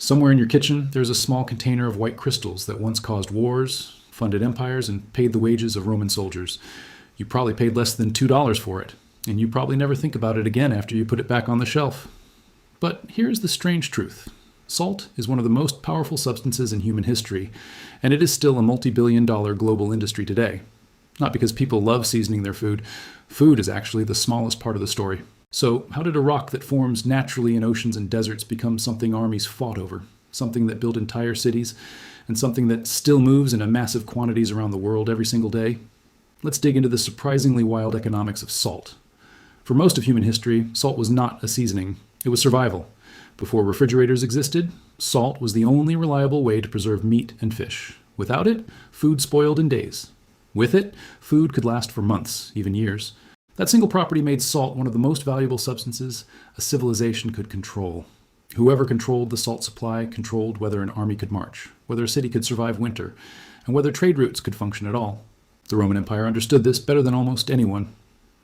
Somewhere in your kitchen, there's a small container of white crystals that once caused wars, funded empires, and paid the wages of Roman soldiers. You probably paid less than $2 for it, and you probably never think about it again after you put it back on the shelf. But here's the strange truth. Salt is one of the most powerful substances in human history, and it is still a multi-billion-dollar global industry today. Not because people love seasoning their food. Food is actually the smallest part of the story. So how did a rock that forms naturally in oceans and deserts become something armies fought over, something that built entire cities, and something that still moves in massive quantities around the world every single day? Let's dig into the surprisingly wild economics of salt. For most of human history, salt was not a seasoning. It was survival. Before refrigerators existed, salt was the only reliable way to preserve meat and fish. Without it, food spoiled in days. With it, food could last for months, even years. That single property made salt one of the most valuable substances a civilization could control. Whoever controlled the salt supply controlled whether an army could march, whether a city could survive winter, and whether trade routes could function at all. The Roman Empire understood this better than almost anyone.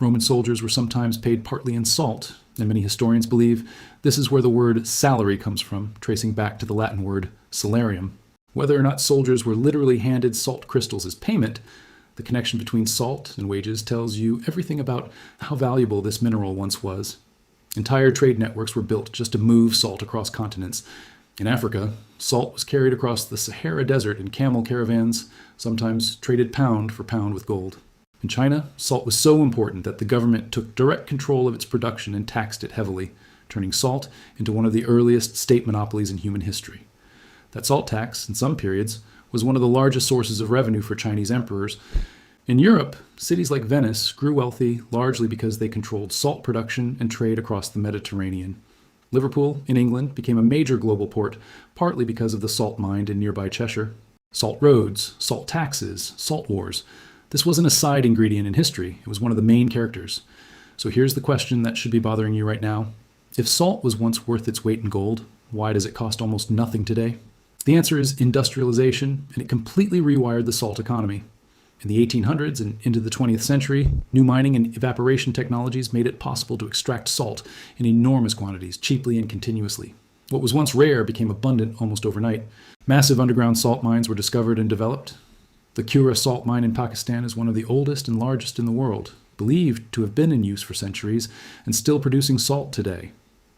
Roman soldiers were sometimes paid partly in salt, and many historians believe this is where the word salary comes from, tracing back to the Latin word salarium. Whether or not soldiers were literally handed salt crystals as payment, the connection between salt and wages tells you everything about how valuable this mineral once was. Entire trade networks were built just to move salt across continents. In Africa, salt was carried across the Sahara Desert in camel caravans, sometimes traded pound for pound with gold. In China, salt was so important that the government took direct control of its production and taxed it heavily, turning salt into one of the earliest state monopolies in human history. That salt tax, in some periods, was one of the largest sources of revenue for Chinese emperors. In Europe, cities like Venice grew wealthy largely because they controlled salt production and trade across the Mediterranean. Liverpool, in England, became a major global port, partly because of the salt mine in nearby Cheshire. Salt roads, salt taxes, salt wars. This wasn't a side ingredient in history, it was one of the main characters. So here's the question that should be bothering you right now. If salt was once worth its weight in gold, why does it cost almost nothing today? The answer is industrialization, and it completely rewired the salt economy. In the 1800s and into the 20th century, new mining and evaporation technologies made it possible to extract salt in enormous quantities, cheaply and continuously. What was once rare became abundant almost overnight. Massive underground salt mines were discovered and developed. The Cura salt mine in Pakistan is one of the oldest and largest in the world, believed to have been in use for centuries and still producing salt today.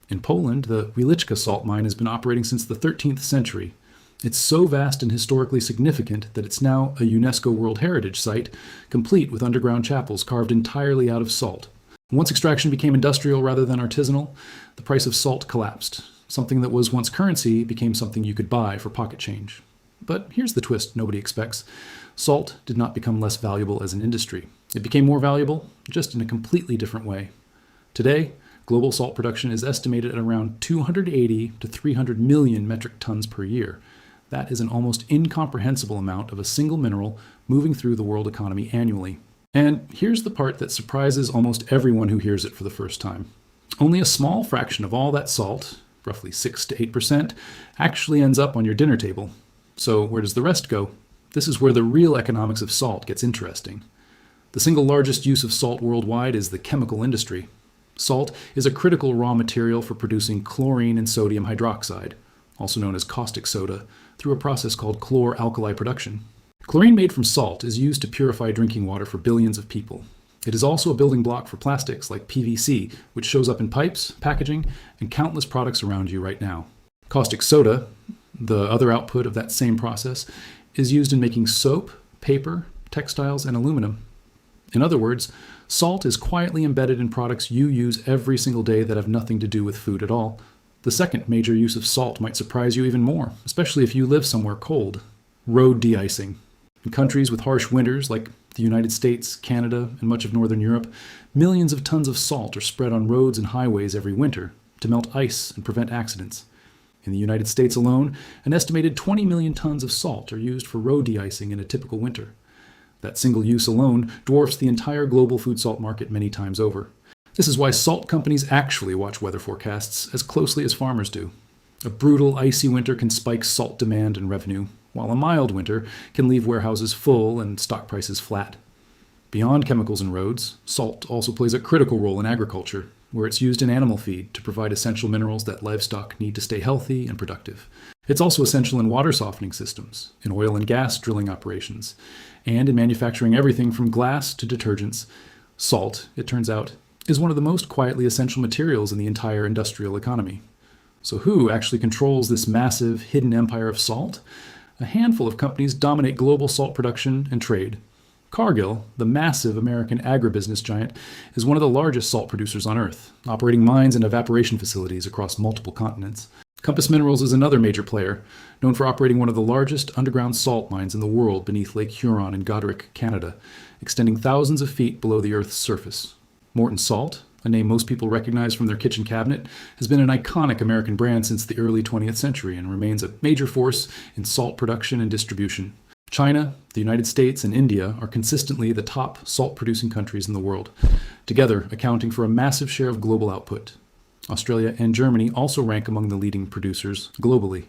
In Poland, the Wieliczka salt mine has been operating since the 13th century. It's so vast and historically significant that it's now a UNESCO World Heritage Site, complete with underground chapels carved entirely out of salt. Once extraction became industrial rather than artisanal, the price of salt collapsed. Something that was once currency became something you could buy for pocket change. But here's the twist nobody expects. Salt did not become less valuable as an industry. It became more valuable, just in a completely different way. Today, global salt production is estimated at around 280 to 300 million metric tons per year. That is an almost incomprehensible amount of a single mineral moving through the world economy annually. And here's the part that surprises almost everyone who hears it for the first time. Only a small fraction of all that salt, roughly 6 to 8%, actually ends up on your dinner table. So where does the rest go? This is where the real economics of salt gets interesting. The single largest use of salt worldwide is the chemical industry. Salt is a critical raw material for producing chlorine and sodium hydroxide, also known as caustic soda, through a process called chlor-alkali production. Chlorine made from salt is used to purify drinking water for billions of people. It is also a building block for plastics like PVC, which shows up in pipes, packaging, and countless products around you right now. Caustic soda, the other output of that same process, is used in making soap, paper, textiles, and aluminum. In other words, salt is quietly embedded in products you use every single day that have nothing to do with food at all. The second major use of salt might surprise you even more, especially if you live somewhere cold. Road de-icing. In countries with harsh winters like the United States, Canada, and much of Northern Europe, millions of tons of salt are spread on roads and highways every winter to melt ice and prevent accidents. In the United States alone, an estimated 20 million tons of salt are used for road de-icing in a typical winter. That single use alone dwarfs the entire global food salt market many times over. This is why salt companies actually watch weather forecasts as closely as farmers do. A brutal, icy winter can spike salt demand and revenue, while a mild winter can leave warehouses full and stock prices flat. Beyond chemicals and roads, salt also plays a critical role in agriculture, where it's used in animal feed to provide essential minerals that livestock need to stay healthy and productive. It's also essential in water softening systems, in oil and gas drilling operations, and in manufacturing everything from glass to detergents. Salt, it turns out, is one of the most quietly essential materials in the entire industrial economy. So who actually controls this massive hidden empire of salt? A handful of companies dominate global salt production and trade. Cargill, the massive American agribusiness giant, is one of the largest salt producers on Earth, operating mines and evaporation facilities across multiple continents. Compass Minerals is another major player, known for operating one of the largest underground salt mines in the world beneath Lake Huron in Goderic, Canada, extending thousands of feet below the Earth's surface. Morton Salt, a name most people recognize from their kitchen cabinet, has been an iconic American brand since the early 20th century and remains a major force in salt production and distribution. China, the United States, and India are consistently the top salt-producing countries in the world, together accounting for a massive share of global output. Australia and Germany also rank among the leading producers globally.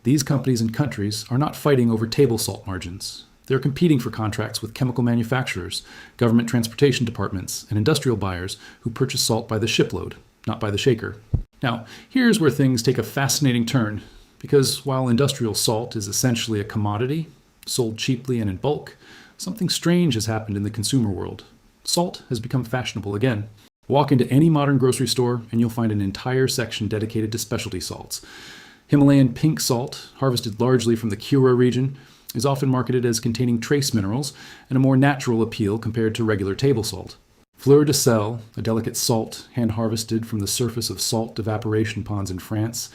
These companies and countries are not fighting over table salt margins. They're competing for contracts with chemical manufacturers, government transportation departments, and industrial buyers who purchase salt by the shipload, not by the shaker. Now, here's where things take a fascinating turn, because while industrial salt is essentially a commodity, sold cheaply and in bulk, something strange has happened in the consumer world. Salt has become fashionable again. Walk into any modern grocery store and you'll find an entire section dedicated to specialty salts. Himalayan pink salt, harvested largely from the Kura region, is often marketed as containing trace minerals and a more natural appeal compared to regular table salt. Fleur de sel, a delicate salt hand-harvested from the surface of salt evaporation ponds in France,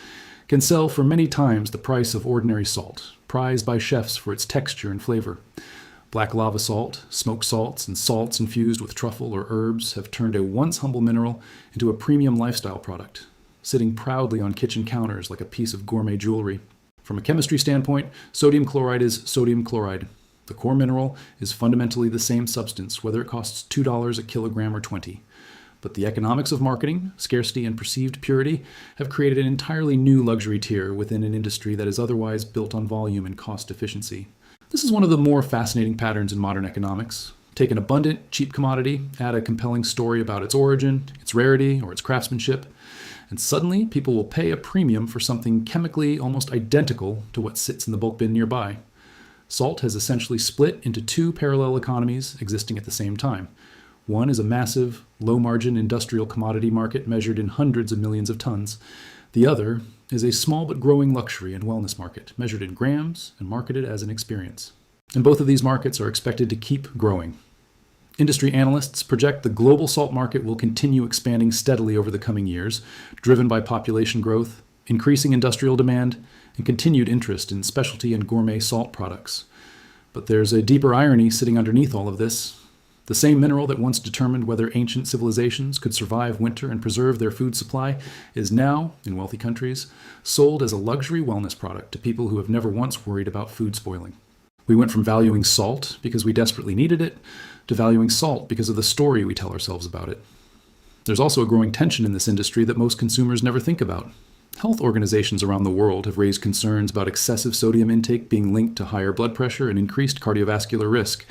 can sell for many times the price of ordinary salt, prized by chefs for its texture and flavor. Black lava salt, smoked salts, and salts infused with truffle or herbs have turned a once humble mineral into a premium lifestyle product, sitting proudly on kitchen counters like a piece of gourmet jewelry. From a chemistry standpoint, sodium chloride is sodium chloride. The core mineral is fundamentally the same substance, whether it costs $2 a kilogram or 20. But the economics of marketing, scarcity, and perceived purity have created an entirely new luxury tier within an industry that is otherwise built on volume and cost efficiency. This is one of the more fascinating patterns in modern economics. Take an abundant, cheap commodity, add a compelling story about its origin, its rarity, or its craftsmanship, and suddenly people will pay a premium for something chemically almost identical to what sits in the bulk bin nearby. Salt has essentially split into two parallel economies existing at the same time. One is a massive, low-margin industrial commodity market measured in hundreds of millions of tons. The other is a small but growing luxury and wellness market measured in grams and marketed as an experience. And both of these markets are expected to keep growing. Industry analysts project the global salt market will continue expanding steadily over the coming years, driven by population growth, increasing industrial demand, and continued interest in specialty and gourmet salt products. But there's a deeper irony sitting underneath all of this. The same mineral that once determined whether ancient civilizations could survive winter and preserve their food supply is now, in wealthy countries, sold as a luxury wellness product to people who have never once worried about food spoiling. We went from valuing salt because we desperately needed it to valuing salt because of the story we tell ourselves about it. There's also a growing tension in this industry that most consumers never think about. Health organizations around the world have raised concerns about excessive sodium intake being linked to higher blood pressure and increased cardiovascular risk.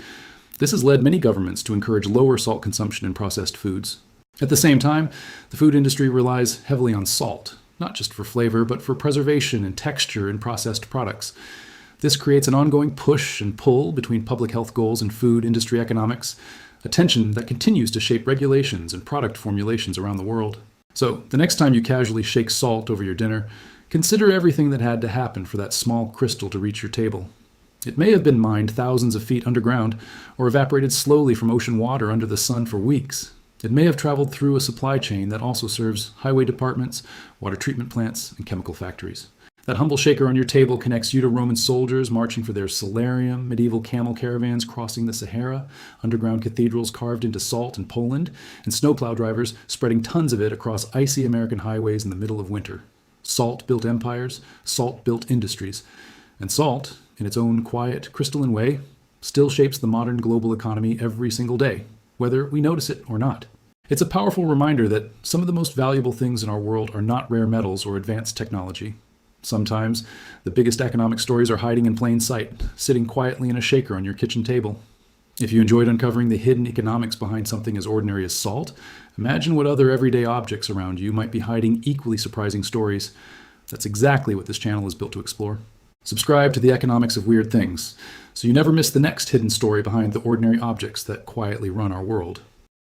This has led many governments to encourage lower salt consumption in processed foods. At the same time, the food industry relies heavily on salt, not just for flavor, but for preservation and texture in processed products. This creates an ongoing push and pull between public health goals and food industry economics, a tension that continues to shape regulations and product formulations around the world. So, the next time you casually shake salt over your dinner, consider everything that had to happen for that small crystal to reach your table. It may have been mined thousands of feet underground or evaporated slowly from ocean water under the sun for weeks. It may have traveled through a supply chain that also serves highway departments, water treatment plants, and chemical factories. That humble shaker on your table connects you to Roman soldiers marching for their solarium, medieval camel caravans crossing the Sahara, underground cathedrals carved into salt in Poland, and snowplow drivers spreading tons of it across icy American highways in the middle of winter. Salt built empires, salt built industries, and salt, in its own quiet, crystalline way, still shapes the modern global economy every single day, whether we notice it or not. It's a powerful reminder that some of the most valuable things in our world are not rare metals or advanced technology. Sometimes, the biggest economic stories are hiding in plain sight, sitting quietly in a shaker on your kitchen table. If you enjoyed uncovering the hidden economics behind something as ordinary as salt, imagine what other everyday objects around you might be hiding equally surprising stories. That's exactly what this channel is built to explore. Subscribe to the Economics of Weird Things, so you never miss the next hidden story behind the ordinary objects that quietly run our world.